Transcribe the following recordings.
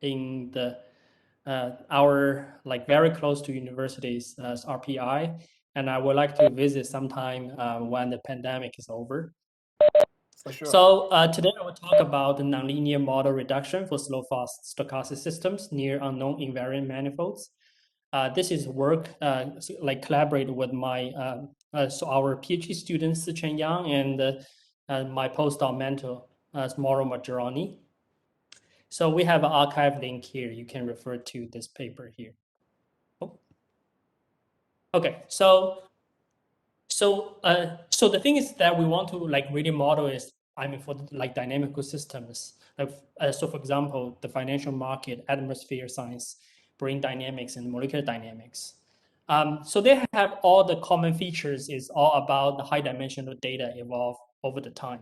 in the our like very close to universities as RPI, and I would like to visit sometime when the pandemic is over. For sure. So today I will talk about the nonlinear model reduction for slow-fast stochastic systems near unknown invariant manifolds. This is work like collaborated with my so our PhD student Sichen Yang and my postdoc mentor Mauro Maggiorani. So we have an archive link here. You can refer to this paper here. Oh. Okay, so the thing is that we want to like really model is, I mean, for like dynamical systems. So for example, the financial market, atmosphere science, brain dynamics, and molecular dynamics. So they have all the common features is all about the high dimensional data evolve over the time.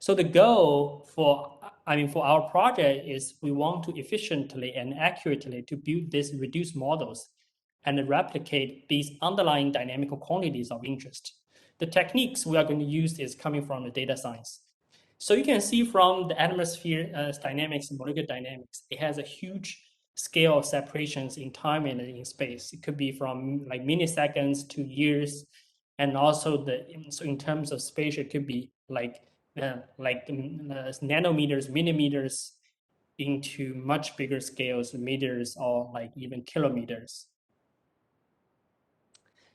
So the goal for, I mean, for our project is we want to efficiently and accurately to build these reduced models and replicate these underlying dynamical quantities of interest. The techniques we are going to use is coming from the data science. So you can see from the atmosphere dynamics and molecular dynamics, it has a huge scale of separations in time and in space. It could be from like milliseconds to years. And also so in terms of space, it could be like nanometers, millimeters into much bigger scales, meters or like even kilometers.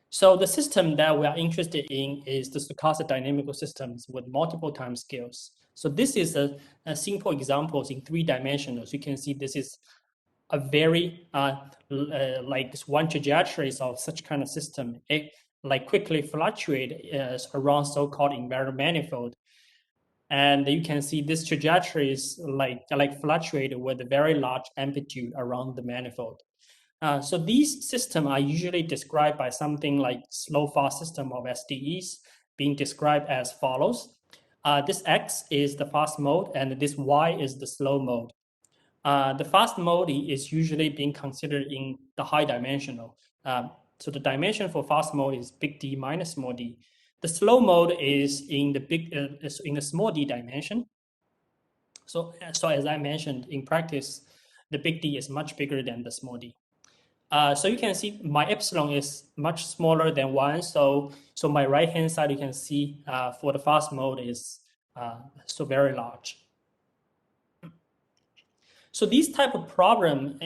So the system that we are interested in is the stochastic dynamical systems with multiple time scales. So this is a simple examples in 3 dimensionals. You can see this is a very like this one trajectories of such kind of system. It like quickly fluctuate around so-called invariant manifold. And you can see this trajectory is like fluctuated with a very large amplitude around the manifold. So these systems are usually described by something like slow-fast system of SDEs, being described as follows. This X is the fast mode, and this Y is the slow mode. The fast mode is usually being considered in the high dimensional. So the dimension for fast mode is big D minus small d. The slow mode is in the small d dimension. So as I mentioned, in practice, the big D is much bigger than the small d. So you can see my epsilon is much smaller than 1. So my right-hand side, you can see for the fast mode is so very large. So this type of problem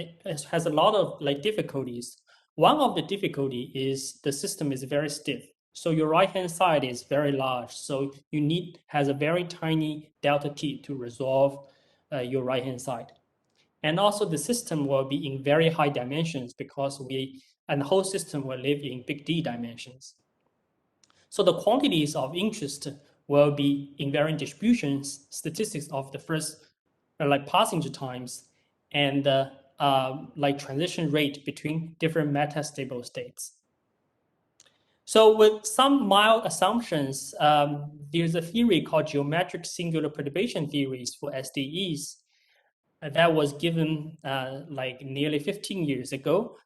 has a lot of like difficulties. One of the difficulty is the system is very stiff. So your right-hand side is very large. So you has a very tiny delta t to resolve your right-hand side. And also the system will be in very high dimensions because the whole system will live in big D dimensions. So the quantities of interest will be invariant distributions, statistics of the first like passenger times, and like transition rate between different metastable states. So with some mild assumptions, there's a theory called geometric singular perturbation theories for SDEs that was given like nearly 15 years ago.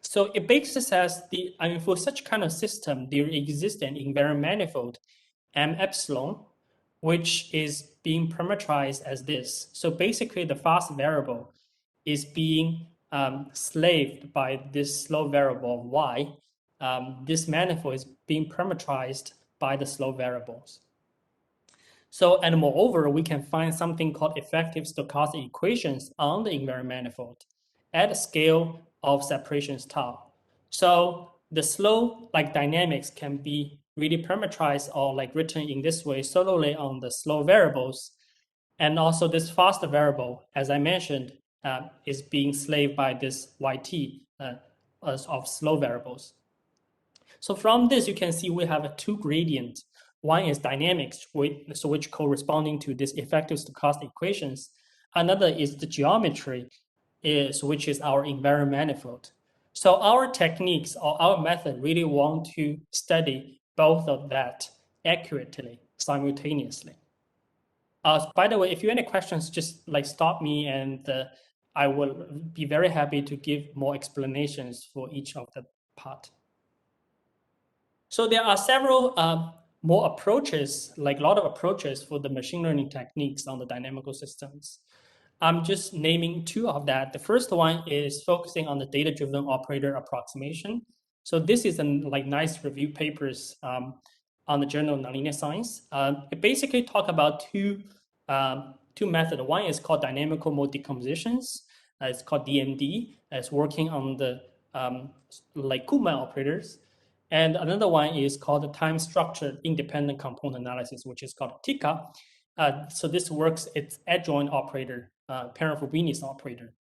So it basically says for such kind of system, there exists an invariant manifold M epsilon, which is being parameterized as this. So basically the fast variable is being slaved by this slow variable of y. This manifold is being parameterized by the slow variables. So, and moreover, we can find something called effective stochastic equations on the invariant manifold at a scale of separations tau. So the slow like dynamics can be really parameterized or like written in this way solely on the slow variables. And also this fast variable, as I mentioned, is being slaved by this YT of slow variables. So from this, you can see we have a 2 gradient. One is dynamics, which corresponding to this effective stochastic equations. Another is the geometry, which is our invariant manifold. So our techniques or our method really want to study both of that accurately, simultaneously. By the way, if you have any questions, just like stop me and I will be very happy to give more explanations for each of the part. So there are several more approaches, like a lot of approaches for the machine learning techniques on the dynamical systems. I'm just naming two of that. The first one is focusing on the data-driven operator approximation. So this is a like nice review papers on the Journal of Nonlinear Science. It basically talk about two methods. One is called dynamical mode decompositions. It's called DMD. It's working on the like Kuhlmann operators. And another one is called the time structured independent component analysis, which is called TICA. So this works, it's adjoint operator, parent-Frobenius operator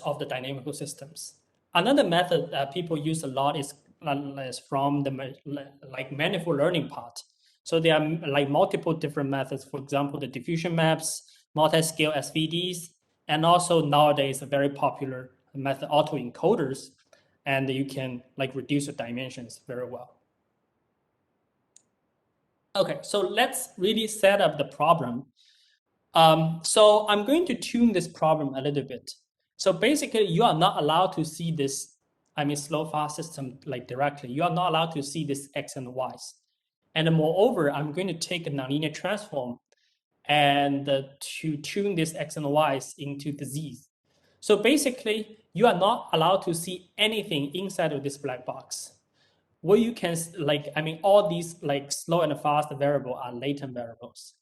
of the dynamical systems. Another method that people use a lot is from the like manifold learning part. So there are like multiple different methods. For example, the diffusion maps, multi-scale SVDs, and also nowadays a very popular method, autoencoders, and you can like reduce the dimensions very well. Okay, so let's really set up the problem. So I'm going to tune this problem a little bit. So basically, you are not allowed to see this, slow fast system like directly. You are not allowed to see this x and y's. And moreover, I'm going to take a nonlinear transform and to tune this x and y's into the z's. So basically, you are not allowed to see anything inside of this black box. What you can all these like slow and fast variable are latent variables.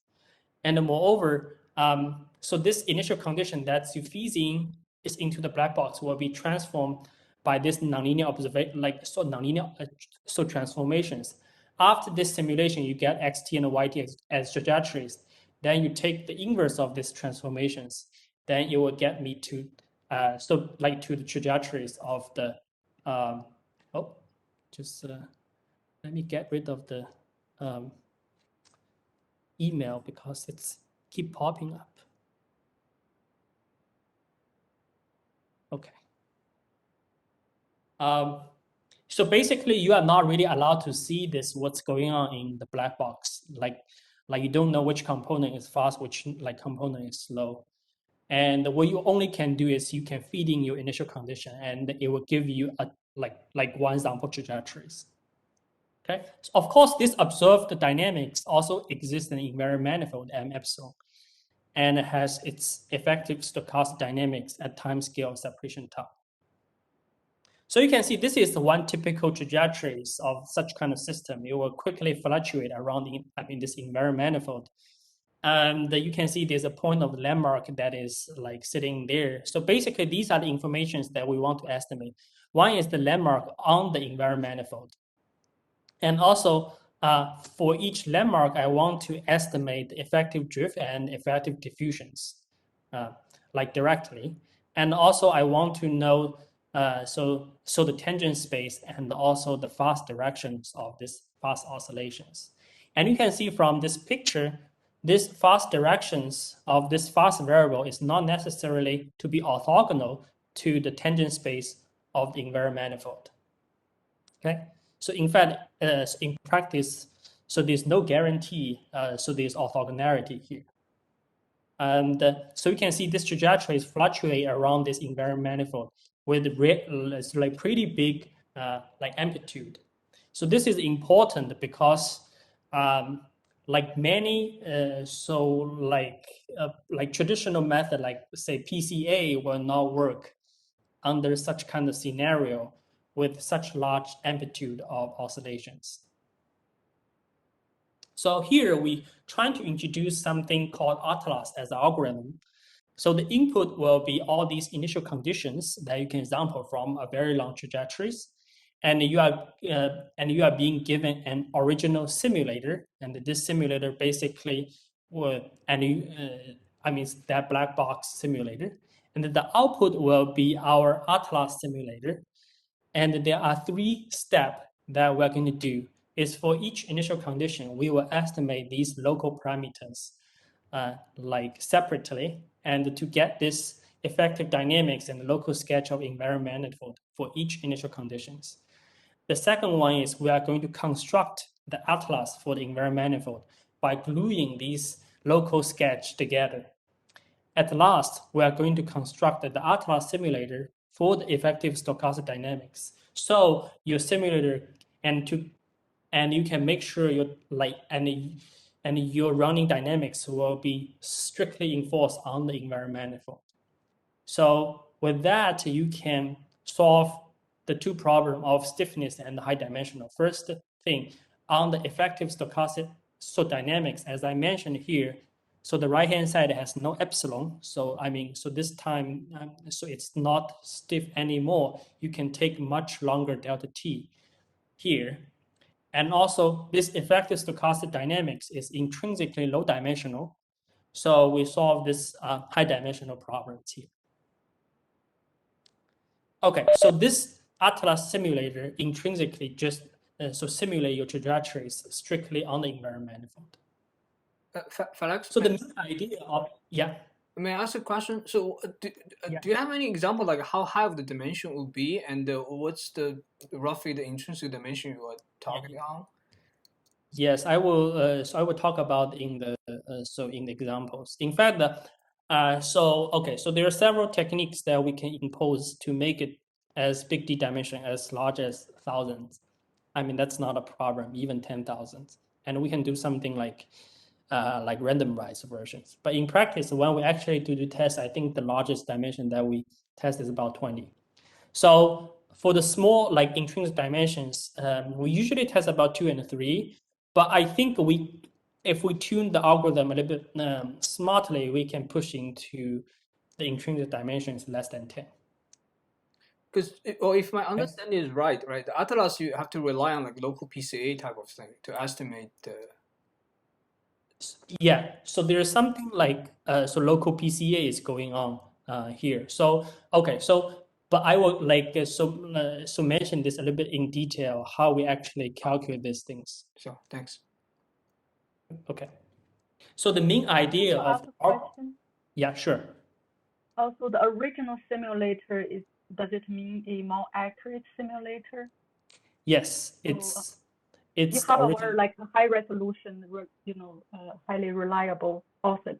And moreover, so this initial condition that you feed in is into the black box will be transformed by this nonlinear observation, so transformations. After this simulation, you get xt and yt as trajectories. Then you take the inverse of these transformations. Then it will get me to to the trajectories of the let me get rid of the email because it's keep popping up. Okay. So basically, you are not really allowed to see this what's going on in the black box. Like you don't know which component is fast, which component is slow. And what you only can do is you can feed in your initial condition, and it will give you a one sample trajectories. Okay. So of course, this observed dynamics also exists in invariant manifold M epsilon, and it has its effective stochastic dynamics at time scale separation tau. So you can see this is one typical trajectories of such kind of system. It will quickly fluctuate around this invariant manifold. And you can see there's a point of landmark that is like sitting there. So basically, these are the informations that we want to estimate. One is the landmark on the invariant manifold. And also, for each landmark, I want to estimate the effective drift and effective diffusions, directly. And also, I want to know so the tangent space and also the fast directions of this fast oscillations. And you can see from this picture, this fast directions of this fast variable is not necessarily to be orthogonal to the tangent space of the invariant manifold. Okay. So in fact, in practice, so there's no guarantee, so there's orthogonality here. And so you can see this trajectories fluctuate around this invariant manifold with pretty big amplitude. So this is important because many traditional method like say PCA will not work under such kind of scenario with such large amplitude of oscillations. So here we trying to introduce something called Atlas as an algorithm. So the input will be all these initial conditions that you can sample from a very long trajectories, and you are being given an original simulator, and this simulator basically will that black box simulator, and the output will be our Atlas simulator. And there are 3 steps that we're going to do. Is for each initial condition, we will estimate these local parameters separately, and to get this effective dynamics and local sketch of invariant manifold for each initial conditions. The second one is we are going to construct the atlas for the invariant manifold by gluing these local sketch together. At last, we are going to construct the atlas simulator for the effective stochastic dynamics. So your simulator and you can make sure and your running dynamics will be strictly enforced on the invariant manifold. So with that, you can solve the two problems of stiffness and high dimensional. First thing, on the effective stochastic dynamics, as I mentioned here, so the right-hand side has no epsilon. So so this time, so it's not stiff anymore. You can take much longer delta t here. And also, this effective stochastic dynamics is intrinsically low dimensional. So we solve this high dimensional problems here. Okay, so this Atlas simulator intrinsically just simulate your trajectories strictly on the invariant manifold. Felix, so the main idea of, yeah. May I ask a question? So, do you have any example like how high of the dimension would be, and what's the roughly the intrinsic dimension you are targeting on? Yes, I will. So I will talk about in the in the examples. In fact, so there are several techniques that we can impose to make it as big D dimension as large as thousands. That's not a problem, even 10,000, and we can do something like randomized versions. But in practice, when we actually do the test, I think the largest dimension that we test is about 20. So for the small like intrinsic dimensions, we usually test about 2 and 3. But I think if we tune the algorithm a little bit smartly, we can push into the intrinsic dimensions less than 10. Because, or if my understanding is right, the Atlas you have to rely on like local PCA type of thing to estimate the. Yeah, so there's something like so local PCA is going on here. So okay, so but I will so mention this a little bit in detail how we actually calculate these things. So thanks. Okay, so the main idea to of ask a question? Yeah, sure. Also, the original simulator does it mean a more accurate simulator? Yes, So, it's you have a like a high resolution, highly reliable also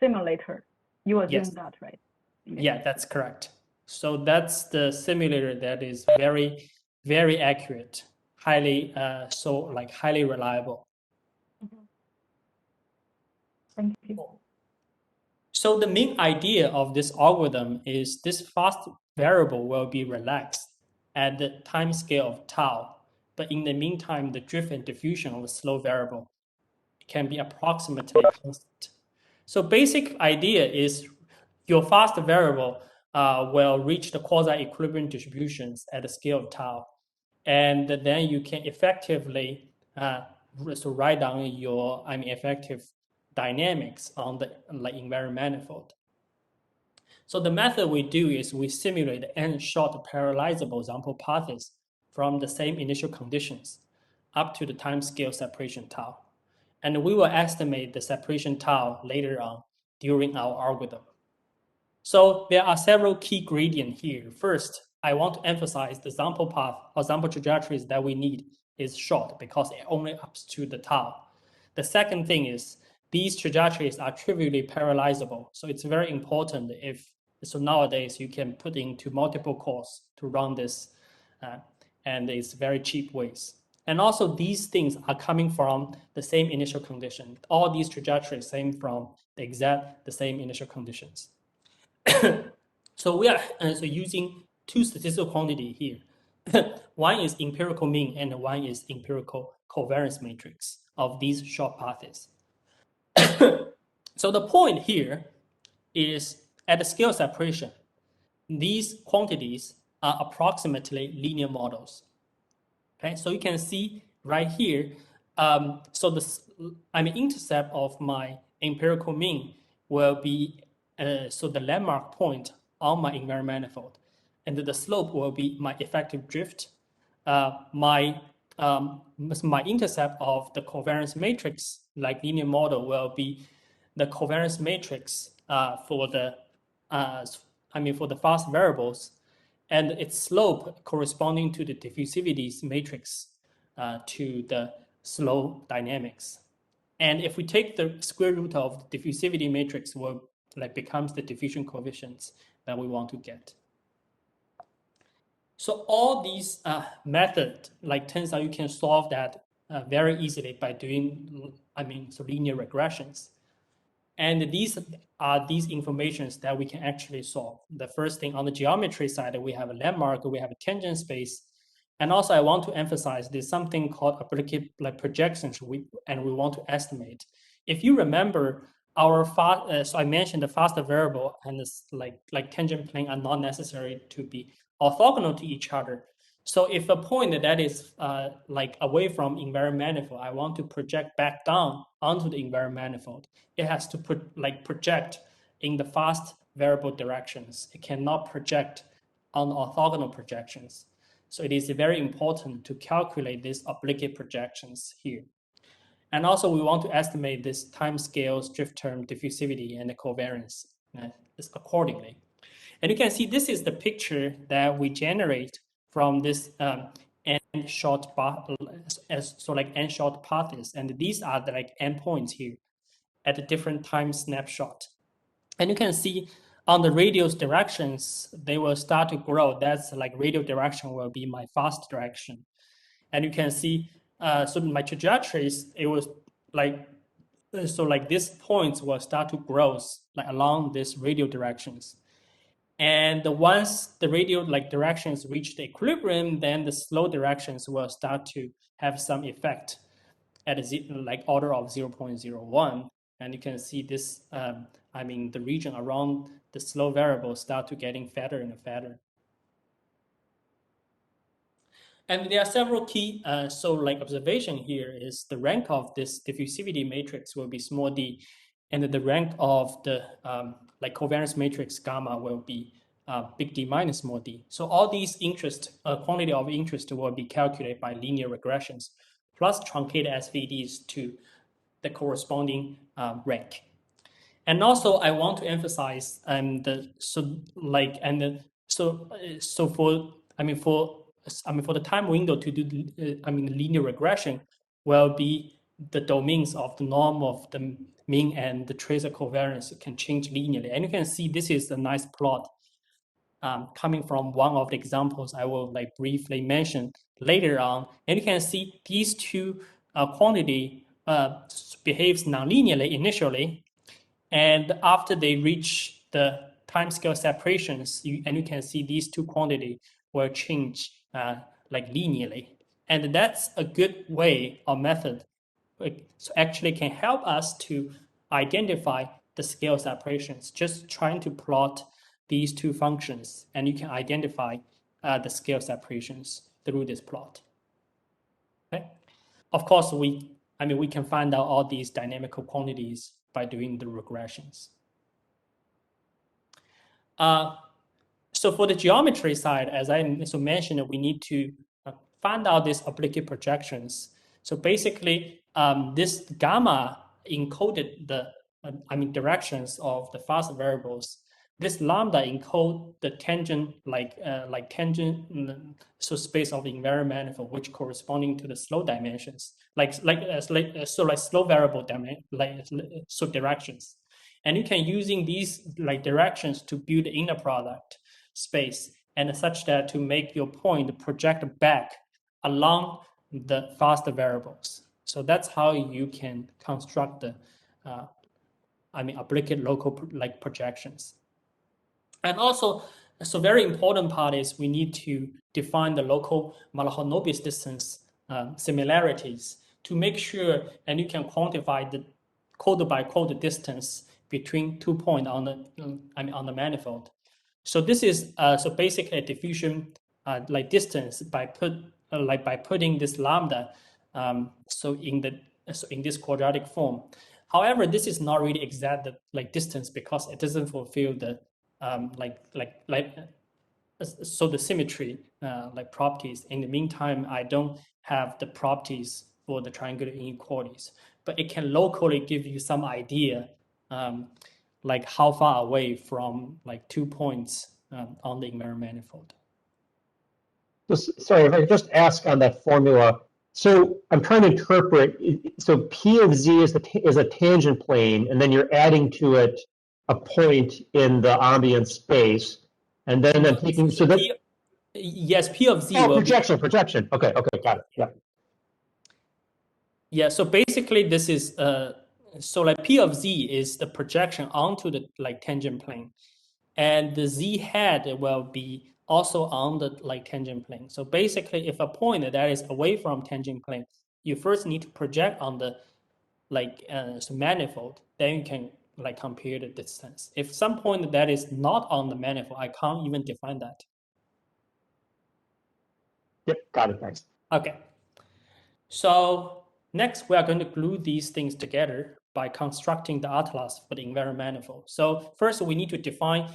simulator. You are doing that, right? Yeah, that's correct. So that's the simulator that is very, very accurate, highly highly reliable. Thank you. So the main idea of this algorithm is this fast variable will be relaxed at the time scale of tau, but in the meantime, the drift and diffusion of the slow variable can be approximately constant. So basic idea is your fast variable will reach the quasi-equilibrium distributions at the scale of tau, and then you can effectively write down your effective dynamics on the invariant manifold. So the method we do is we simulate n-short parallelizable sample paths from the same initial conditions up to the time scale separation tau. And we will estimate the separation tau later on during our algorithm. So there are several key gradients here. First, I want to emphasize the sample path or sample trajectories that we need is short because it only ups to the tau. The second thing is these trajectories are trivially parallelizable. So it's very important so nowadays you can put into multiple cores to run this and it's very cheap ways. And also these things are coming from the same initial condition. All these trajectories came from the same initial conditions. So we are using two statistical quantity here. One is empirical mean and one is empirical covariance matrix of these short paths. So the point here is at the scale separation, these quantities are approximately linear models. Okay, so you can see right here, so the intercept of my empirical mean will be so the landmark point on my invariant manifold, and the slope will be my effective drift. My intercept of the covariance matrix, like linear model, will be the covariance matrix for the for the fast variables, and its slope corresponding to the diffusivity matrix to the slow dynamics. And if we take the square root of the diffusivity matrix, becomes the diffusion coefficients that we want to get. So all these methods, turns out you can solve that very easily by doing, so linear regressions. And these are these informations that we can actually solve. The first thing on the geometry side, we have a landmark, we have a tangent space. And also I want to emphasize there's something called applicable projections, and we want to estimate. If you remember our so I mentioned the faster variable and this like tangent plane are not necessary to be orthogonal to each other. So if a point that is like away from invariant manifold, I want to project back down onto the invariant manifold, it has to project in the fast variable directions. It cannot project on orthogonal projections. So it is very important to calculate these oblique projections here. And also we want to estimate this time scales, drift term, diffusivity, and the covariance accordingly. And you can see this is the picture that we generate from this n-short n-short paths. And these are the endpoints here at a different time snapshot. And you can see on the radius directions, they will start to grow. That's radial direction will be my fast direction. And you can see, so my trajectories, it was these points will start to grow along these radial directions. And once the radial directions reach the equilibrium, then the slow directions will start to have some effect at a order of 0.01. And you can see this, the region around the slow variable start to getting fatter and fatter. And there are several key, observation here is the rank of this diffusivity matrix will be small d, and the rank of the covariance matrix gamma will be big D minus small d. So all these quantity of interest will be calculated by linear regressions plus truncated SVDs to the corresponding rank. And also I want to emphasize for the time window to do linear regression will be the domains of the norm of the mean and the tracer covariance can change linearly. And you can see this is a nice plot coming from one of the examples I will briefly mention later on. And you can see these two quantity behaves nonlinearly initially, and after they reach the timescale separations, and you can see these two quantity will change linearly. And that's a good way or method. So actually can help us to identify the scale separations, just trying to plot these two functions, and you can identify the scale separations through this plot. Okay. Of course, we can find out all these dynamical quantities by doing the regressions. So for the geometry side, as I mentioned, we need to find out these oblique projections. So basically, this gamma encoded the directions of the fast variables. This lambda encode the tangent space of the invariant manifold, which corresponding to the slow dimensions, slow variable directions. And you can using these directions to build the inner product space, and such that to make your point project back along the faster variables. So that's how you can construct the oblique local projections. And also, so very important part is we need to define the local Malahonobis distance similarities to make sure, and you can quantify the code by code distance between 2 points on the manifold. So this is so basically a diffusion distance by putting this lambda in this quadratic form. However, this is not really exact distance because it doesn't fulfill the the symmetry properties. In the meantime, I don't have the properties for the triangular inequalities, but it can locally give you some idea how far away from 2 points on the invariant manifold. Sorry, if I could just ask on that formula. So I'm trying to interpret, so P of Z is a tangent plane, and then you're adding to it a point in the ambient space, and then I'm taking, so that... Yes, P of Z Oh, will projection. Okay, got it, yeah. Yeah, so basically this is so like P of Z is the projection onto the like tangent plane, and the Z head will be also on the like tangent plane. So basically, if a point that is away from tangent plane, you first need to project on the like so manifold, then you can like compare the distance. If some point that is not on the manifold, I can't even define that. Yep, got it. Thanks. Okay. So next, we are going to glue these things together by constructing the atlas for the invariant manifold. So first, we need to define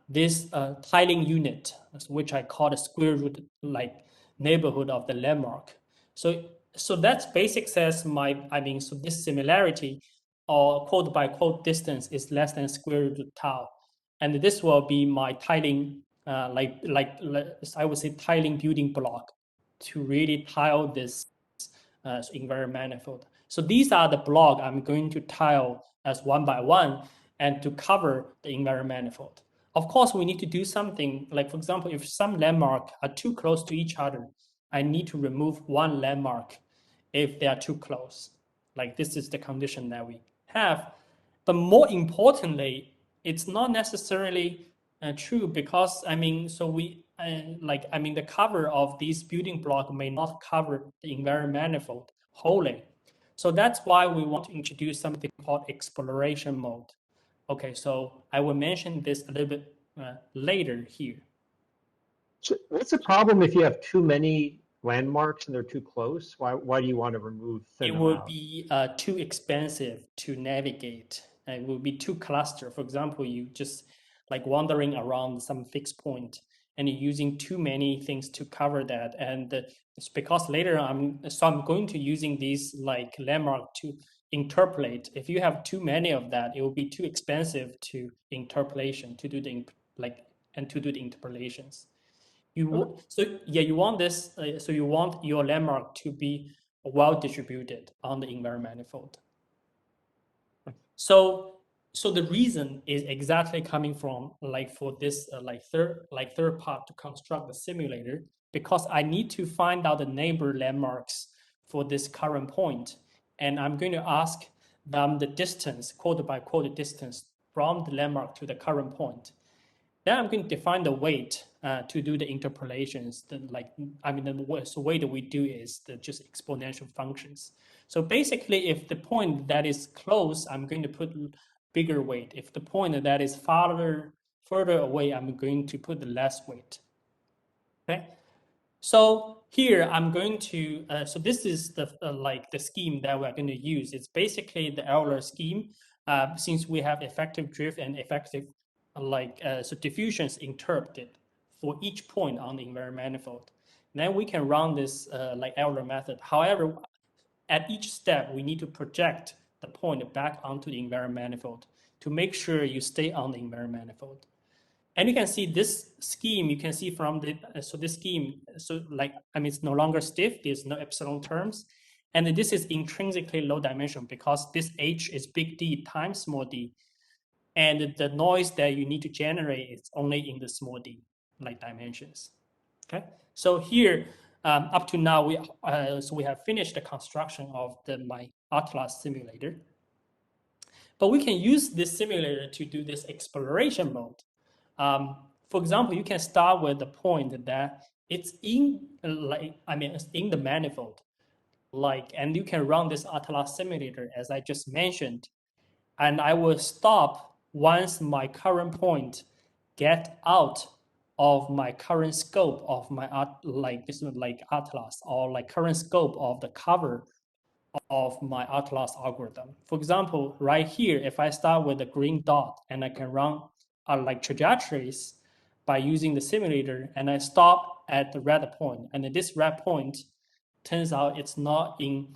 this tiling unit, which I call the square root like neighborhood of the landmark. So that's basic says so this similarity or quote by quote distance is less than square root of tau, and this will be my tiling I would say tiling building block to really tile this invariant manifold. So these are the block I'm going to tile as one by one and to cover the invariant manifold. Of course, we need to do something like, for example, if some landmark are too close to each other, I need to remove one landmark if they are too close. Like this is the condition that we have. But more importantly, it's not necessarily true because the cover of these building block may not cover the invariant manifold wholly. So that's why we want to introduce something called exploration mode. Okay, so I will mention this a little bit later here. So what's the problem if you have too many landmarks and they're too close? Why do you want to remove thin It them would out? be too expensive to navigate. It would be too clustered. For example, you just like wandering around some fixed point and you're using too many things to cover that. And it's because later I'm going to using these like landmark to interpolate. If you have too many of that, it will be too expensive to interpolation to do the interpolations. You want this. So you want your landmark to be well distributed on the invariant manifold. So the reason is exactly coming from like for this third part to construct the simulator, because I need to find out the neighbor landmarks for this current point, and I'm going to ask them the distance, quote by quote distance from the landmark to the current point. Then I'm going to define the weight to do the interpolations. The way that we do is just exponential functions. So basically, if the point that is close, I'm going to put bigger weight. If the point that is further away, I'm going to put the less weight. Okay. So here I'm going to, so this is the the scheme that we're going to use. It's basically the Euler scheme. Since we have effective drift and effective so diffusions interpreted for each point on the invariant manifold. Then we can run this Euler method. However, at each step, we need to project the point back onto the invariant manifold to make sure you stay on the invariant manifold. And you can see this scheme, you can see from this scheme, it's no longer stiff, there's no epsilon terms. And this is intrinsically low dimension because this H is big D times small d. And the noise that you need to generate is only in the small d dimensions. Okay, so here up to now we have finished the construction of my Atlas simulator. But we can use this simulator to do this exploration mode. For example, you can start with the point that it's in it's in the manifold, and you can run this Atlas simulator as I just mentioned, and I will stop once my current point get out of my current scope of my Atlas or current scope of the cover of my Atlas algorithm. For example, right here, if I start with a green dot and I can run trajectories by using the simulator, and I stop at the red point, and this red point turns out it's not in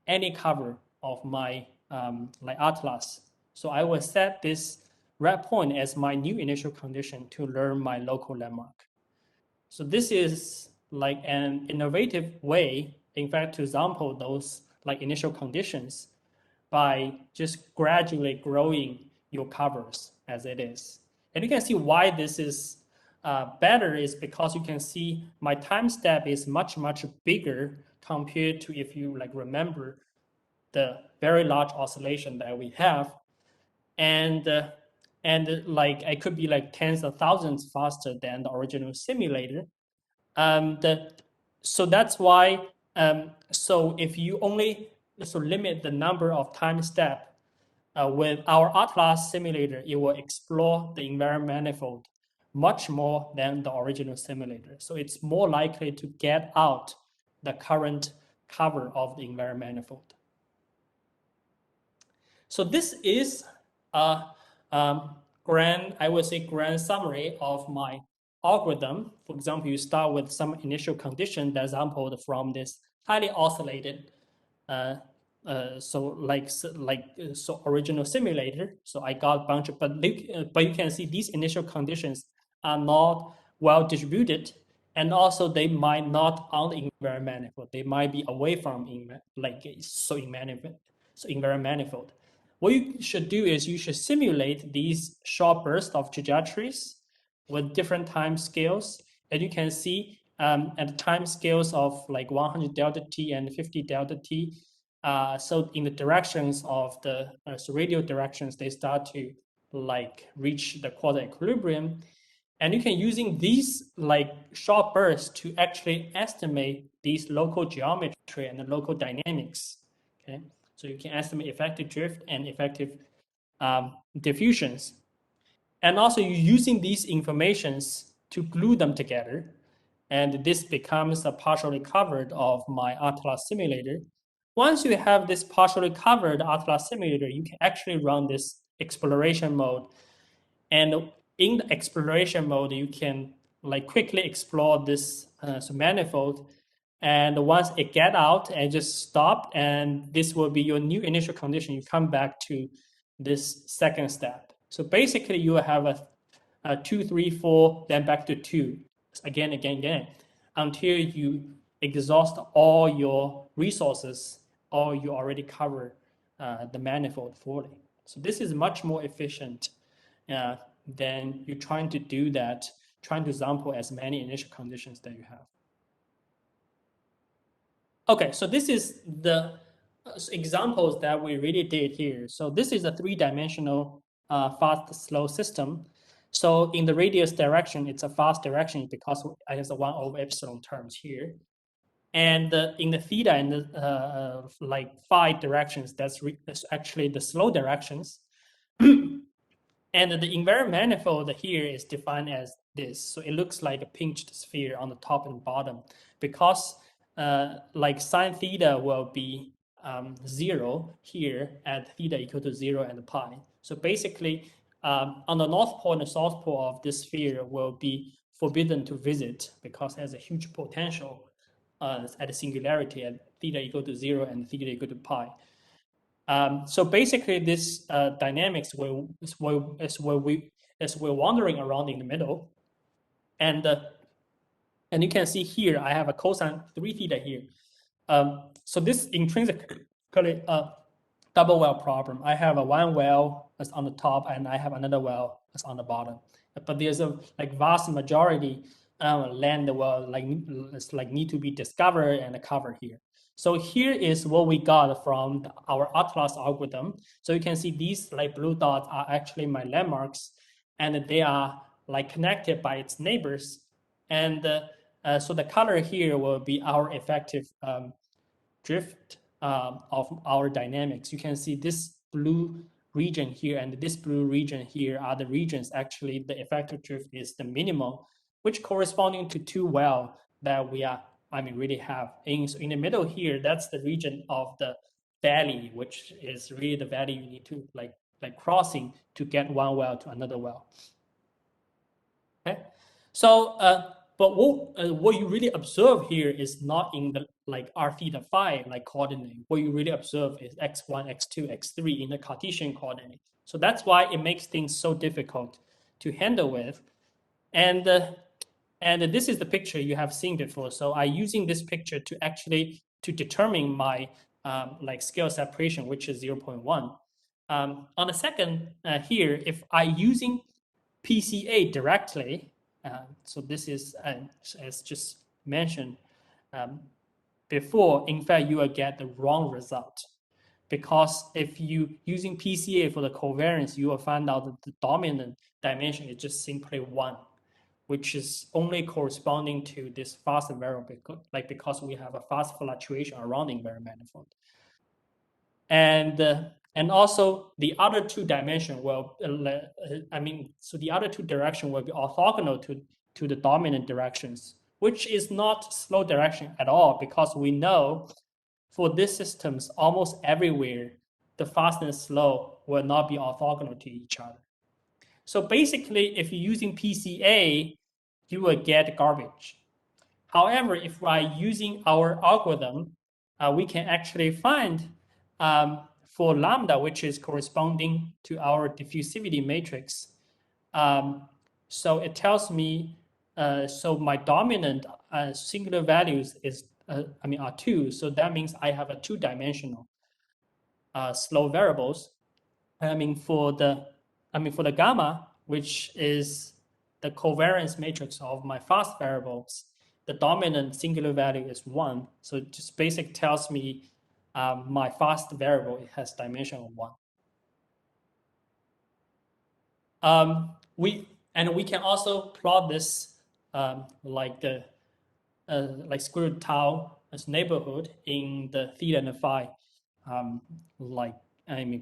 any cover of my Atlas. So I will set this red point as my new initial condition to learn my local landmark. So this is an innovative way, in fact, to sample those initial conditions by just gradually growing your covers as it is. And you can see why this is better is because you can see my time step is much bigger compared to if you like remember the very large oscillation that we have, and like it could be like tens of thousands faster than the original simulator. So that's why so if you only limit the number of time step with our Atlas simulator, it will explore the invariant manifold much more than the original simulator. So it's more likely to get out the current cover of the invariant manifold. So this is a I would say grand summary of my algorithm. For example, you start with some initial condition that's sampled from this highly oscillated so original simulator. So I got a bunch of, but you can see these initial conditions are not well distributed, and also they might not on the invariant manifold. They might be away from invariant manifold. What you should do is you should simulate these short bursts of trajectories with different time scales, and you can see at the time scales of like 100 delta t and 50 delta t. So in the directions of the radial directions, they start to like reach the quasi equilibrium, and you can using these like short bursts to actually estimate these local geometry and the local dynamics. Okay, so you can estimate effective drift and effective diffusions, and also you're using these informations to glue them together, and this becomes a partially covered of my Atlas simulator. Once you have this partially covered Atlas simulator, you can actually run this exploration mode. And in the exploration mode, you can like quickly explore this manifold. And once it get out and just stop, and this will be your new initial condition, you come back to this second step. So basically you have a 2, 3, 4, then back to 2, again, until you exhaust all your resources or you already cover the manifold fully. So this is much more efficient than you're trying to do that, trying to sample as many initial conditions that you have. Okay, so this is the examples that we really did here. So this is a three-dimensional fast slow system. So in the radius direction, it's a fast direction because it has a 1 over epsilon terms here. And in the theta and the like phi directions, that's actually the slow directions. And the invariant manifold here is defined as this. So it looks like a pinched sphere on the top and bottom because like sine theta will be 0 here at theta equal to 0 and pi. So basically on the north pole and the south pole of this sphere will be forbidden to visit because it has a huge potential at a singularity at theta equal to 0 and theta equal to pi. So basically, this dynamics is where we're wandering around in the middle, and you can see here I have a cosine 3 theta here. So this intrinsically double well problem. I have a one well that's on the top, and I have another well that's on the bottom. But there's a like vast majority land that will need to be discovered and covered here. So here is what we got from our Atlas algorithm. So you can see these like blue dots are actually my landmarks, and they are like connected by its neighbors. And so the color here will be our effective drift of our dynamics. You can see this blue region here and this blue region here are the regions actually the effective drift is the minimum, which corresponding to 2 well that we are really have. So in the middle here, that's the region of the valley, which is really the valley you need to like crossing to get one well to another well. Okay, so but what you really observe here is not in the like r theta phi like coordinate. What you really observe is x1, x2, x3 in the Cartesian coordinate. So that's why it makes things so difficult to handle with. And this is the picture you have seen before. So I'm using this picture to actually to determine my like scale separation, which is 0.1. On the second here, if I using PCA directly, So this is, as just mentioned before, in fact, you will get the wrong result. Because if you using PCA for the covariance, you will find out that the dominant dimension is just simply 1, which is only corresponding to this fast variable, because we have a fast fluctuation around the invariant manifold. And also the other 2 dimension will, so the other 2 direction will be orthogonal to the dominant directions, which is not slow direction at all, because we know for these systems, almost everywhere, the fast and slow will not be orthogonal to each other. So basically, if you're using PCA, you will get garbage. However, if we're using our algorithm, we can actually find for lambda, which is corresponding to our diffusivity matrix. So it tells me, so my dominant singular values is are 2. So that means I have a 2-dimensional slow variables. For the gamma, which is the covariance matrix of my fast variables, the dominant singular value is 1. So just basic tells me my fast variable, it has dimension of 1. We can also plot this like square root tau as neighborhood in the theta and the phi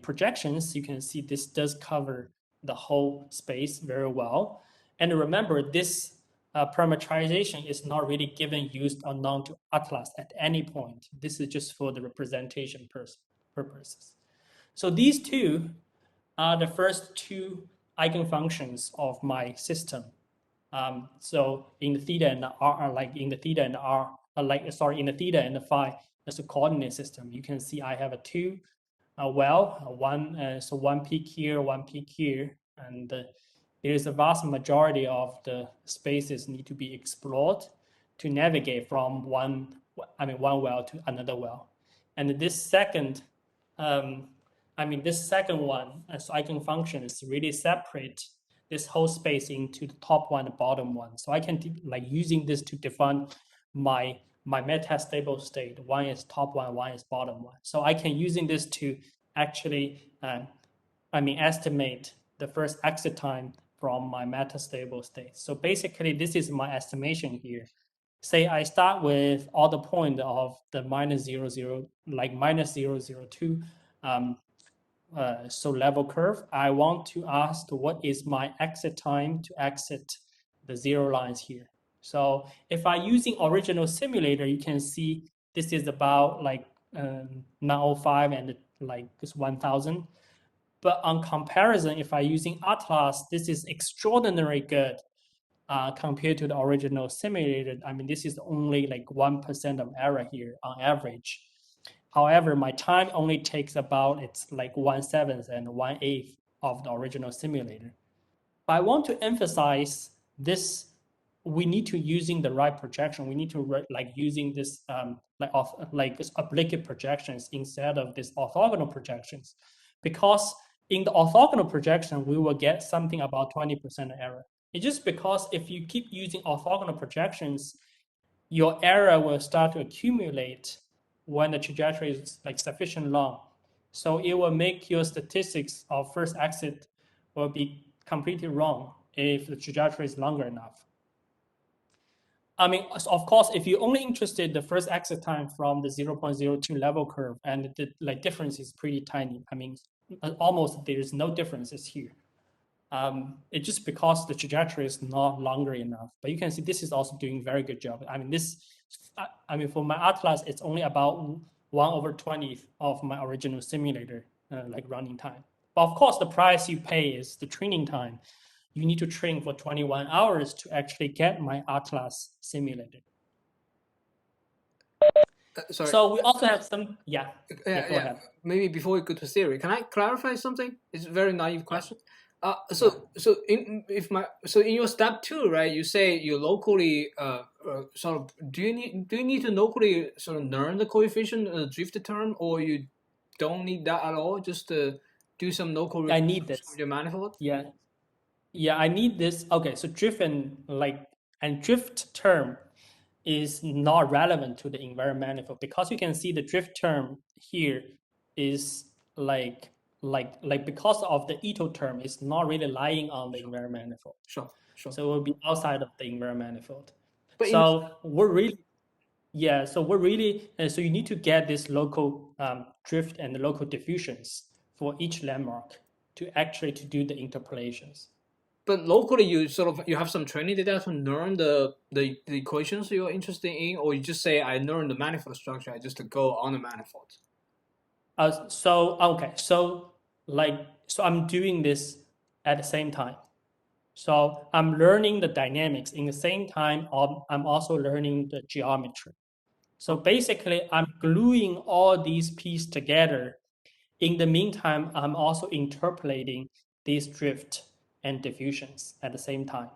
projections. You can see this does cover the whole space very well. And remember, this parameterization is not really given, used, or known to Atlas at any point. This is just for the representation purposes. So these 2 are the first 2 eigenfunctions of my system. So in the theta and the r, in the theta and the r, in the theta and the phi, as a coordinate system, you can see I have a 2, so 1 peak here, 1 peak here, and there is a vast majority of the spaces need to be explored to navigate from one well to another well. And this second, this second one, as eigenfunctions, really separate this whole space into the top one and bottom one. So I can using this to define my metastable state. One is top one, one is bottom one. So I can using this to actually estimate the first exit time from my metastable state. So basically, this is my estimation here. Say I start with all the point of the minus 0, 0, minus 0, 0, 2. So level curve, I want to ask what is my exit time to exit the 0 lines here. So if I'm using original simulator, you can see this is about 905 and this 1000. But on comparison, if I'm using Atlas, this is extraordinarily good compared to the original simulator. This is only 1% of error here on average. However, my time only takes about, it's 1/7 and 1/8 of the original simulator. But I want to emphasize this, we need to using the right projection. We need to using this oblique projections instead of this orthogonal projections. Because in the orthogonal projection, we will get something about 20% error. It's just because if you keep using orthogonal projections, your error will start to accumulate when the trajectory is sufficient long. So it will make your statistics of first exit will be completely wrong if the trajectory is longer enough. Of course, if you're only interested in the first exit time from the 0.02 level curve, and the difference is pretty tiny. Almost there is no differences here. It's just because the trajectory is not longer enough. But you can see this is also doing very good job. For my Atlas, it's only about 1/20 of my original simulator running time. But of course, the price you pay is the training time. You need to train for 21 hours to actually get my Atlas simulated. Sorry. So we also have some, go ahead. Maybe before we go to theory, can I clarify something? It's a very naive question. In your step 2, right? You say you locally do you need to locally sort of learn the coefficient drift term, or you don't need that at all? Just to do some local. I need this. Your manifold. Yeah. Yeah, I need this. Okay, so drift and drift term is not relevant to the invariant manifold because you can see the drift term here is because of the Ito term, it's not really lying on the invariant manifold. Sure. So it will be outside of the invariant manifold. But So so you need to get this local drift and the local diffusions for each landmark to actually to do the interpolations. But locally, you have some training data to learn the equations you're interested in, or you just say I learned the manifold structure, I just go on the manifold. So I'm doing this at the same time. So I'm learning the dynamics in the same time. I'm also learning the geometry. So basically, I'm gluing all these pieces together. In the meantime, I'm also interpolating these drift and diffusions at the same time.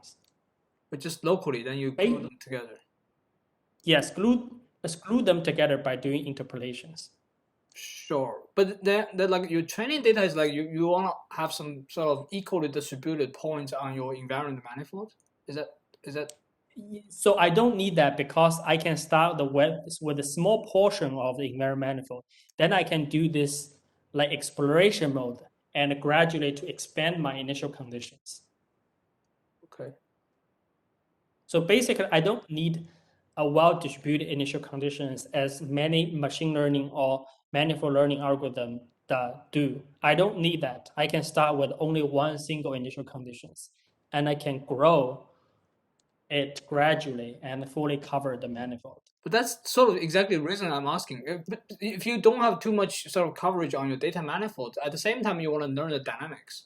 But just locally, then you glue them together. Yes, let's glue them together by doing interpolations. Sure, but then like your training data is like you want to have some sort of equally distributed points on your invariant manifold. Is that? So I don't need that because I can start with a small portion of the invariant manifold. Then I can do this like exploration mode and gradually to expand my initial conditions. Okay. So basically, I don't need a well-distributed initial conditions as many machine learning or manifold learning algorithm that do. I don't need that. I can start with only one single initial conditions, and I can grow it gradually and fully cover the manifold. But that's sort of exactly the reason I'm asking. If you don't have too much sort of coverage on your data manifold, at the same time you want to learn the dynamics.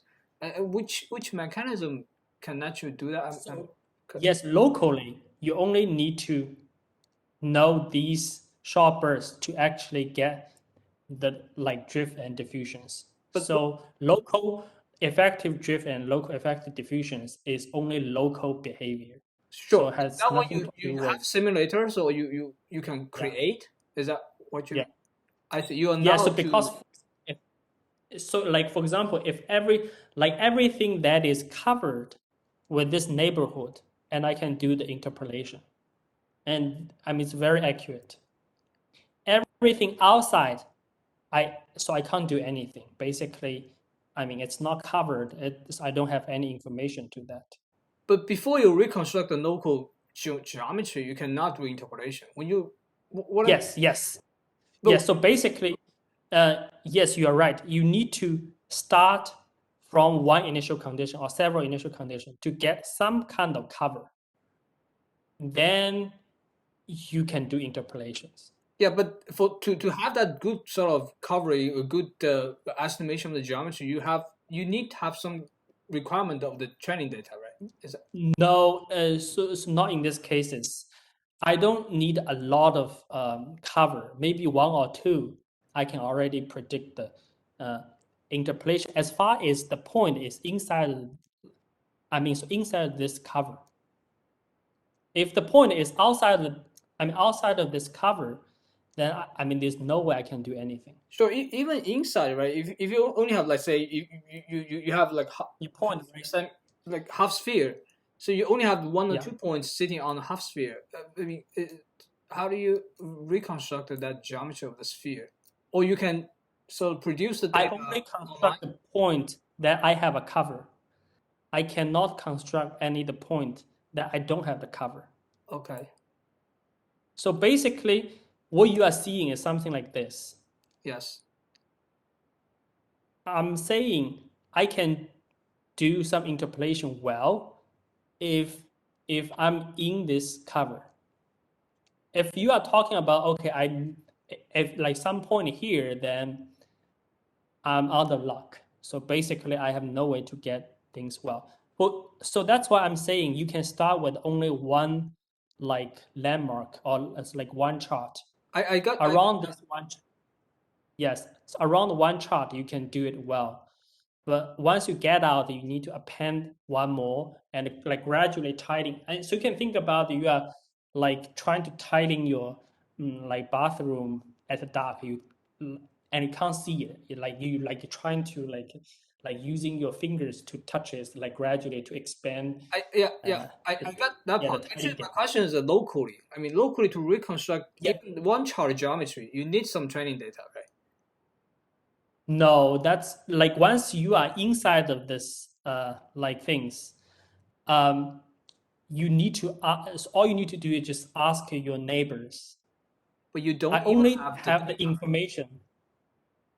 Which mechanism can naturally do that? Yes, locally, you only need to know these short bursts to actually get the like drift and diffusions. So local effective drift and local effective diffusions is only local behavior. Sure. So it has That one nothing to do you with have simulators, or you can create. Is that what you? Yeah. I see. You are Yeah, now so because like for example, if everything that is covered with this neighborhood, and I can do the interpolation. And I mean it's very accurate. Everything outside, I can't do anything. Basically, I mean it's not covered. I don't have any information to that. But before you reconstruct the local geometry, you cannot do interpolation. When you Yes. So basically, yes, you are right. You need to start from one initial condition or several initial conditions to get some kind of cover. Then you can do interpolations. Yeah, but to have that good sort of coverage, a good estimation of the geometry, you need to have some requirement of the training data, right? Is that? No, so it's not in these cases. I don't need a lot of cover. Maybe one or two, I can already predict the interpolation as far as the point is inside. So inside this cover. If the point is outside of this cover, then there's no way I can do anything. Sure, even inside, right? If you only have, like, say, you have like Your point, right? like half sphere, so you only have one or Yeah. 2 points sitting on a half sphere. I mean, how do you reconstruct that geometry of the sphere? Or you can sort of produce the I data only construct the point that I have a cover. I cannot construct any the point that I don't have the cover. Okay. So basically, what you are seeing is something like this. Yes. I'm saying I can do some interpolation well if I'm in this cover. If you are talking about if like some point here, then I'm out of luck. So basically, I have no way to get things well. So that's why I'm saying you can start with only one like landmark or it's like one chart. I got Around this one. Yes, so around one chart you can do it well. But once you get out, you need to append one more and like gradually tidying. And so you can think about you are like trying to tidying your like bathroom at the dark. And you can't see it. You're trying to like using your fingers to touch it, like gradually to expand. I got that yeah, part. the Actually, tiny my question is locally. I mean, locally to reconstruct Yeah. even one chart geometry, you need some training data, right? No, that's like once you are inside of this like things, you need to all you need to do is just ask your neighbors. But you don't I even only have have the data. information.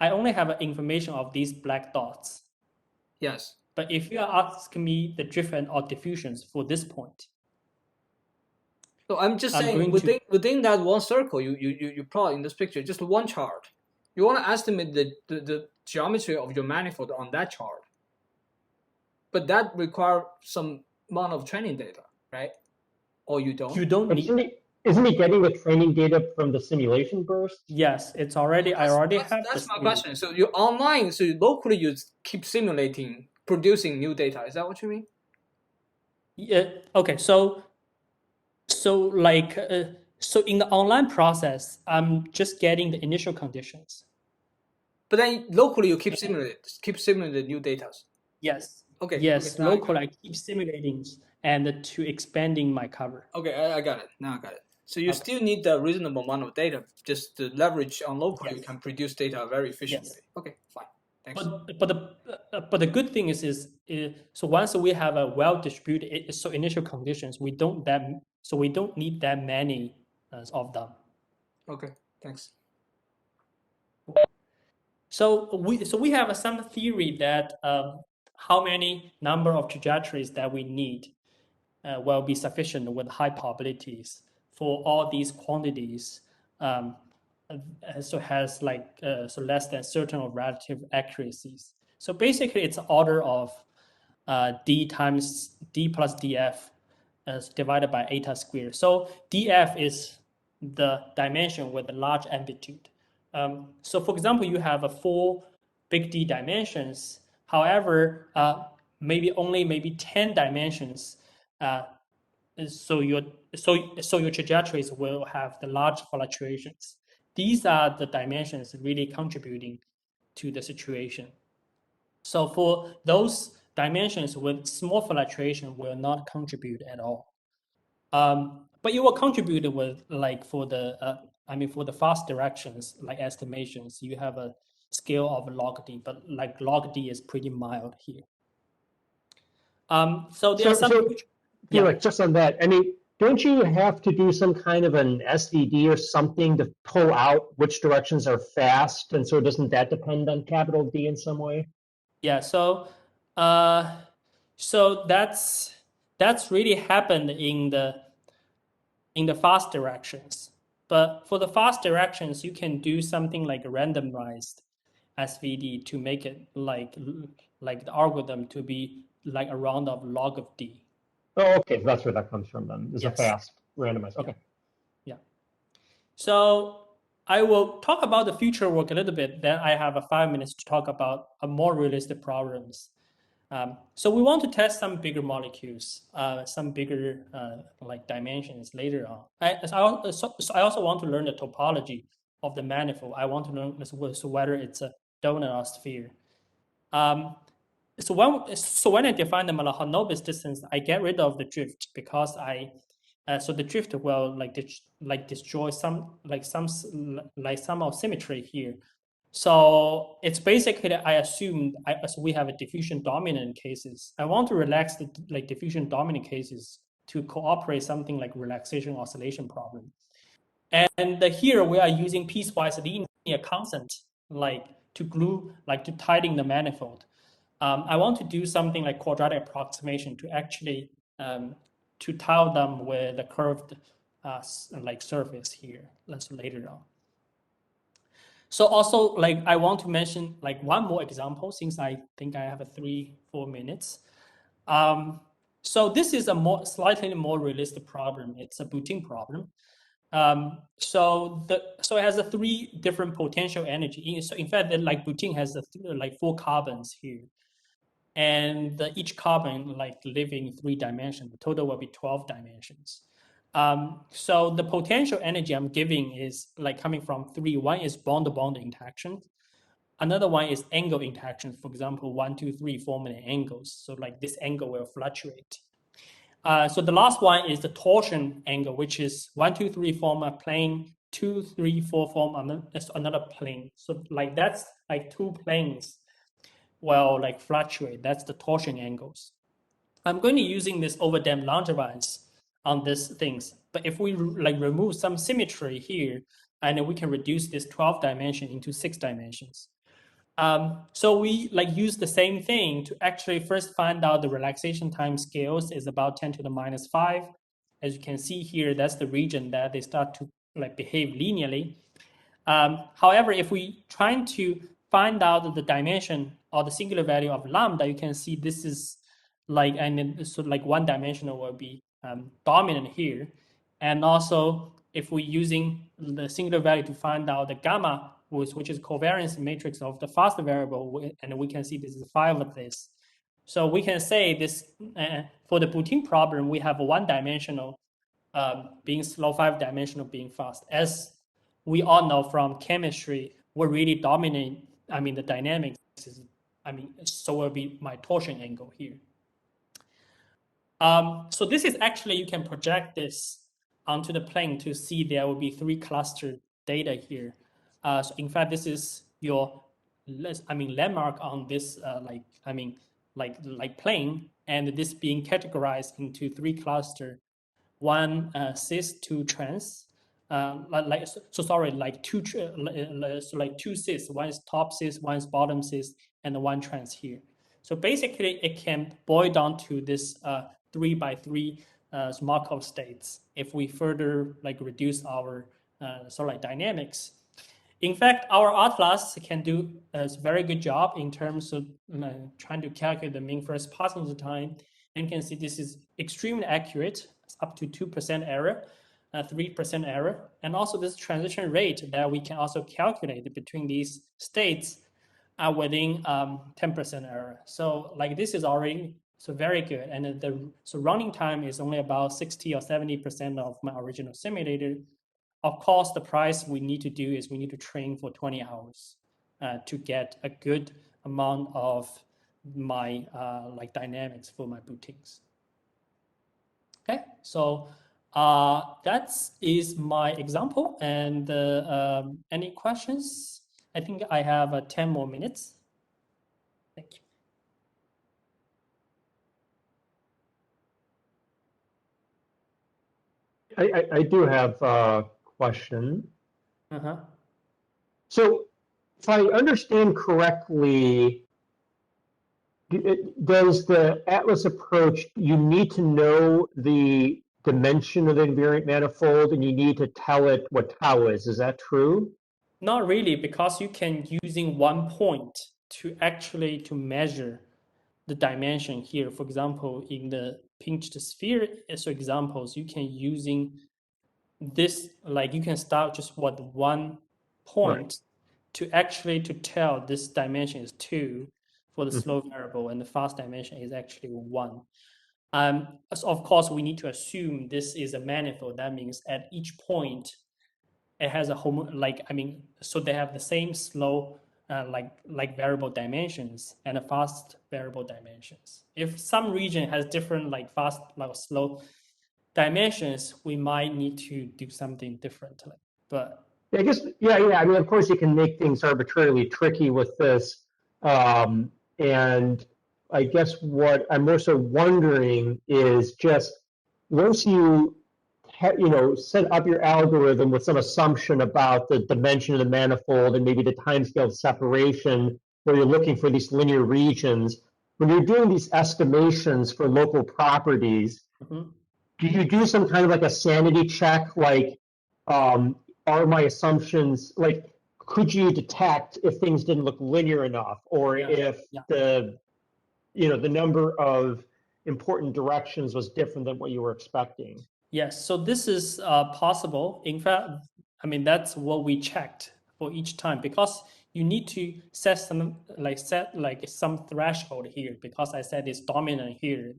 I only have information of these black dots. Yes. But if you are asking me the different or diffusions for this point, So I'm just I'm saying going within to within that one circle you plot in this picture, just one chart. You want to estimate the geometry of your manifold on that chart. But that requires some amount of training data, right? Or you don't? you don't But need. isn't he getting the training data from the simulation burst? Yes, it's already. I already have That's this. my question. So you're online, so locally you keep simulating, producing new data. Is that what you mean? Yeah. Okay. So in the online process, I'm just getting the initial conditions. But then locally you keep simulating new data. Yes. Okay. Yes. Now Local, I keep simulating and to expanding my cover. okay, I got it. Now I got it. So you Okay. still need a reasonable amount of data. Just to leverage on local, you Yes. can produce data very efficiently. Yes. Okay, fine. Thanks. But the good thing is so once we have a well distributed so initial conditions, we don't need that many of them. Okay, thanks. So we have some theory that how many number of trajectories that we need will be sufficient with high probabilities for all these quantities. So has like so less than certain of relative accuracies. So basically, it's order of d times d plus df as divided by eta squared. So df is the dimension with a large amplitude. So for example, you have a 4 big D dimensions. However, maybe 10 dimensions. So your trajectories will have the large fluctuations. These are the dimensions really contributing to the situation. So for those dimensions with small fluctuation will not contribute at all. But it will contribute with like for the fast directions like estimations, you have a scale of log d, but like log d is pretty mild here. So there are some Felix, just on that, I mean, don't you have to do some kind of an SVD or something to pull out which directions are fast? And so doesn't that depend on capital D in some way? Yeah, so that's really happened in the fast directions. But for the fast directions, you can do something like a randomized SVD to make it like the algorithm to be like a round of log of D. Oh, okay, that's where that comes from then. Is a Yes. fast randomized. Okay. Yeah. So I will talk about the future work a little bit. Then I have 5 minutes to talk about a more realistic problems. So we want to test some bigger molecules, some bigger like dimensions later on. So I also want to learn the topology of the manifold. I want to learn whether it's a donut or sphere. So when I define the Malahonobis distance, I get rid of the drift because so the drift will destroy some of symmetry here. So it's basically that I assume as we have a diffusion dominant cases. I want to relax the diffusion dominant cases to cooperate something like relaxation oscillation problem. And here we are using piecewise linear constant to tighten the manifold. I want to do something like quadratic approximation to actually to tile them with the curved surface here. That's later on. So also I want to mention one more example since I think I have 3-4 minutes. So this is a slightly more realistic problem. It's a Butane problem. So it has 3 different potential energy. So in fact, Butane has 4 carbons here, and each carbon living in 3 dimensions. The total will be 12 dimensions. So the potential energy I'm giving is coming from 3. One is bond-to-bond interaction. Another one is angle interactions. For example, 1, 2, 3 form an angles. So like this angle will fluctuate. So the last one is the torsion angle, which is 1, 2, 3 form a plane, 2, 3, 4 form another plane. So like that's like two planes will like fluctuate. That's the torsion angles. I'm going to using this overdamped Langevins on these things. But if we like remove some symmetry here, and we can reduce this 12 dimension into 6 dimensions. So we like use the same thing to actually first find out the relaxation time scales is about 10 to the minus 5. As you can see here, that's the region that they start to like behave linearly. However, if we trying to find out the dimension or the singular value of lambda, you can see this is like, and so like one dimensional will be dominant here. And also, if we're using the singular value to find out the gamma, which is covariance matrix of the fast variable, and we can see this is 5 of this. So we can say this, for the Butane problem, we have a one-dimensional being slow, 5-dimensional being fast. As we all know from chemistry, what really dominate, the dynamics is, so will be my torsion angle here. So this is actually, you can project this onto the plane to see there will be 3 cluster data here. So in fact, this is your, landmark on this, plane, and this being categorized into 3 cluster, one cis, 2 trans, two cis, one is top cis, one is bottom cis, and one trans here. So basically, it can boil down to this 3 by 3 Markov states if we further reduce our dynamics. In fact, our atlas can do a very good job in terms of trying to calculate the mean first passing time. And you can see this is extremely accurate, it's up to 2% error, 3% error. And also this transition rate that we can also calculate between these states are within 10% error. So this is already very good. And so running time is only about 60 or 70% of my original simulator. Of course, the price we need to do is we need to train for 20 hours to get a good amount of my dynamics for my Butanes. Okay, so that is my example. And any questions? I think I have 10 more minutes. Thank you. I do have a question. Uh-huh. So if I understand correctly, does the Atlas approach, you need to know the dimension of the invariant manifold and you need to tell it what tau is? Is that true? Not really, because you can using one point to actually to measure the dimension here. For example, in the pinched sphere as examples, you can using this, you can start just with one point Right. to actually to tell this dimension is 2 for the slow variable, and the fast dimension is actually 1. So of course, we need to assume this is a manifold. That means at each point, it has a so they have the same slow variable dimensions and a fast variable dimensions. If some region has different fast slow dimensions, we might need to do something differently. But I guess, yeah. I mean, of course, you can make things arbitrarily tricky with this. And I guess what I'm also wondering is just once you set up your algorithm with some assumption about the dimension of the manifold and maybe the timescale of separation, where you're looking for these linear regions, when you're doing these estimations for local properties, do you do some kind of a sanity check, are my assumptions, could you detect if things didn't look linear enough, or if the number of important directions was different than what you were expecting? Yes, so this is possible. In fact, that's what we checked for each time, because you need to set some some threshold here, because I said it's dominant here.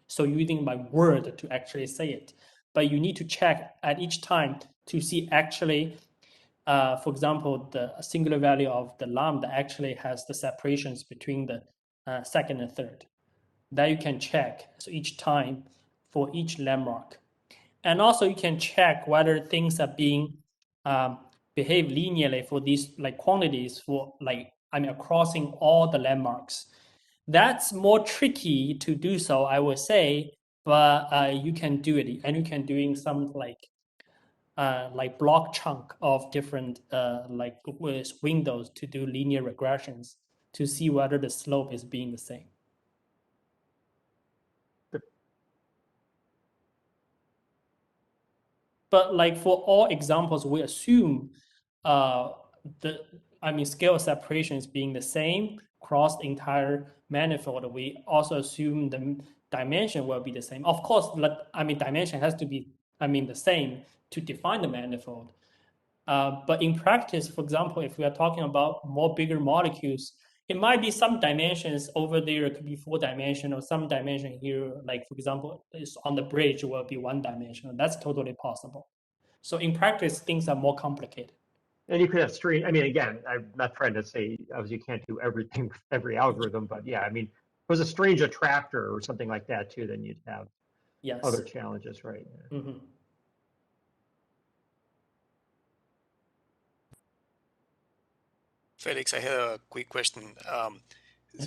So using my word to actually say it, but you need to check at each time to see actually for example, the singular value of the lambda actually has the separations between the second and third. That you can check. So each time for each landmark. And also you can check whether things are being behave linearly for these like quantities for like, I mean, crossing all the landmarks. That's more tricky to do so, I would say, but you can do it, and you can doing some like block chunk of different like with windows to do linear regressions to see whether the slope is being the same. But like for all examples, we assume the scale separation is being the same across the entire manifold. We also assume the dimension will be the same. Of course, dimension has to be the same to define the manifold. But in practice, for example, if we are talking about more bigger molecules, it might be some dimensions over there, it could be 4-dimensional, some dimension here, like for example, is on the bridge will be 1-dimensional. That's totally possible. So in practice, things are more complicated. And you could have strange, I mean, again, I'm not trying to say, obviously you can't do everything with every algorithm, but yeah, I mean, if it was a strange attractor or something like that too, then you'd have other challenges, right? Yeah. Mm-hmm. Felix, I had a quick question.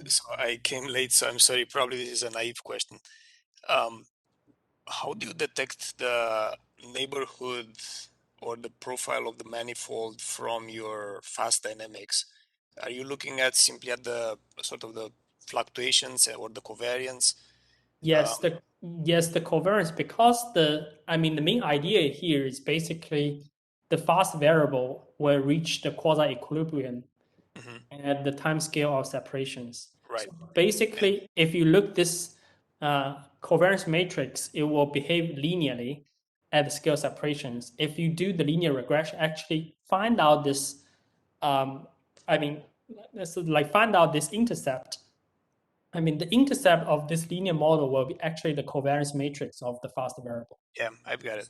So I came late, so I'm sorry. Probably this is a naive question. How do you detect the neighborhood or the profile of the manifold from your fast dynamics? Are you looking at simply at the sort of the fluctuations or the covariance? Yes, the covariance, because the main idea here is basically the fast variable will reach the quasi-equilibrium at the time scale of separations. Right. So basically, if you look this covariance matrix, it will behave linearly at the scale separations. If you do the linear regression, actually find out this, find out this intercept. The intercept of this linear model will be actually the covariance matrix of the fast variable. Yeah, I've got it.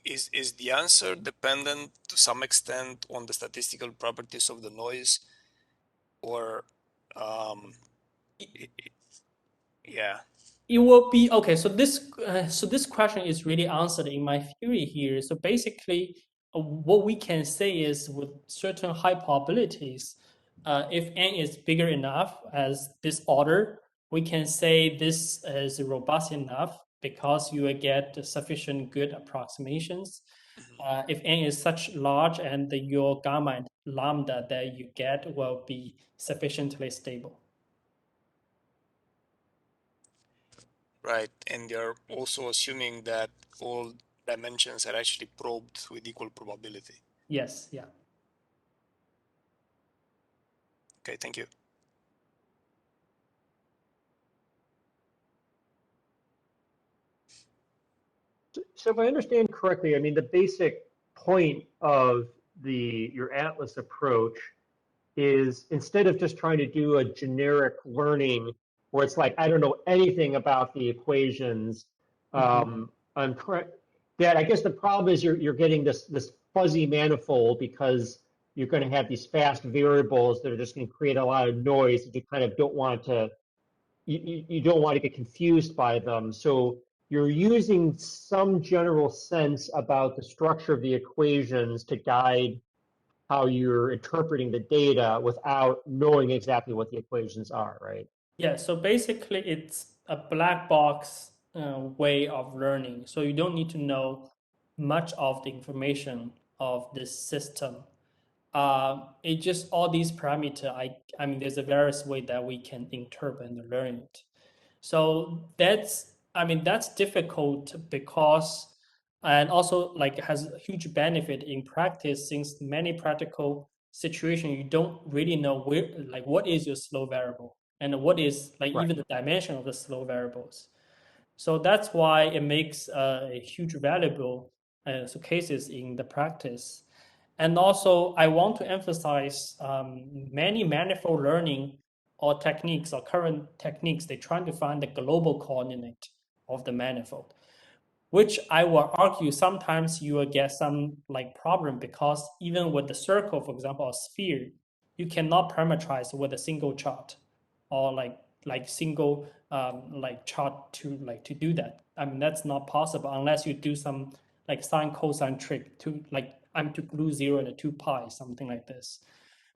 Is the answer dependent to some extent on the statistical properties of the noise, or yeah? It will be okay. So this question is really answered in my theory here. So basically, what we can say is with certain high probabilities, if n is bigger enough as this order, we can say this is robust enough because you will get sufficient good approximations. If n is such large and your gamma and lambda that you get will be sufficiently stable. Right, and you're also assuming that all dimensions are actually probed with equal probability. Yes, yeah. Okay, thank you. So if I understand correctly, I mean, the basic point of your Atlas approach is instead of just trying to do a generic learning where it's like, I don't know anything about the equations, I'm correct. That I guess the problem is you're getting this fuzzy manifold because you're going to have these fast variables that are just going to create a lot of noise that you kind of don't want to, you don't want to get confused by them. So you're using some general sense about the structure of the equations to guide how you're interpreting the data without knowing exactly what the equations are, right? Yeah, so basically it's a black box way of learning. So you don't need to know much of the information of this system. It just all these parameters. There's a various way that we can interpret and learn it. So that's difficult because, and also like has a huge benefit in practice, since many practical situations you don't really know where, like what is your slow variable and what is like Right. even the dimension of the slow variables. So that's why it makes a huge valuable cases in the practice. And also, I want to emphasize many manifold learning or techniques or current techniques, they're trying to find the global coordinate of the manifold, which I will argue sometimes you will get some like problem because even with the circle, for example, a sphere, you cannot parameterize with a single chart or like single like chart to do that. I mean, that's not possible unless you do some like sine cosine trick to like I'm to glue 0 and 2 pi, something like this.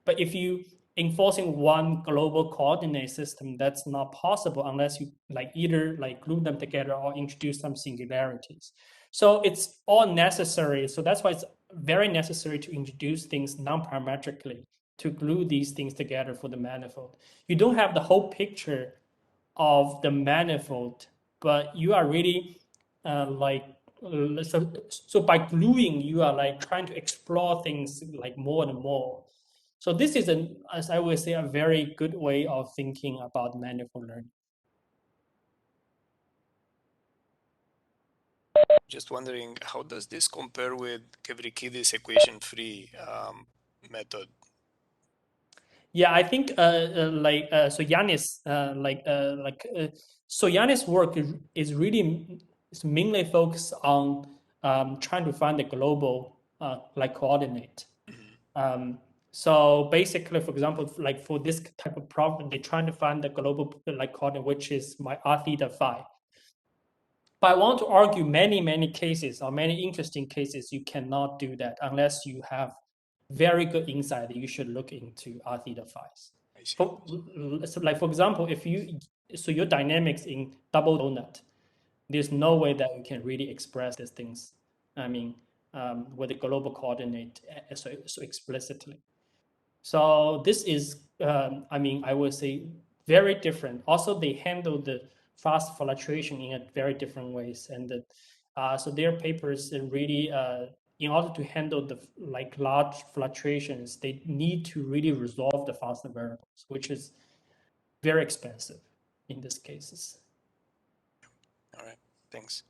But if you enforcing one global coordinate system, that's not possible unless you like either like glue them together or introduce some singularities. So it's all necessary. So that's why it's very necessary to introduce things non-parametrically to glue these things together for the manifold. You don't have the whole picture of the manifold, but you are really so by gluing, you are like trying to explore things like more and more. So this is, as I would say, a very good way of thinking about manifold learning. Just wondering, how does this compare with Kevrikides equation-free method? Yeah, I think so Yannis so Yannis' work is really is mainly focused on trying to find the global like coordinate. So basically, for example, like for this type of problem, they're trying to find the global like coordinate, which is my r theta phi. But I want to argue many cases or many interesting cases, you cannot do that unless you have very good insight that you should look into r theta phi's. So like for example, if you so your dynamics in double donut, there's no way that you can really express these things. I mean, with the global coordinate so explicitly. So this is, I mean, I would say very different. Also, they handle the fast fluctuation in a very different ways, and so their papers really, in order to handle the like large fluctuations, they need to really resolve the fast variables, which is very expensive in these cases. All right, thanks.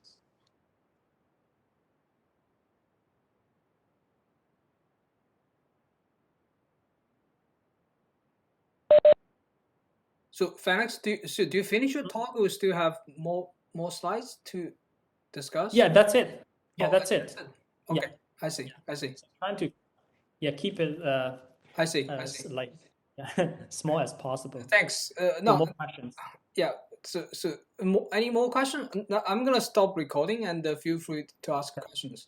So Felix, do you finish your talk, or still have more slides to discuss? Yeah, that's it. Yeah, Oh, that's it. Okay, Yeah. I see. Trying to keep it I see. like small as possible. Thanks. No more questions. Yeah. So any more questions? I'm gonna stop recording and feel free to ask questions.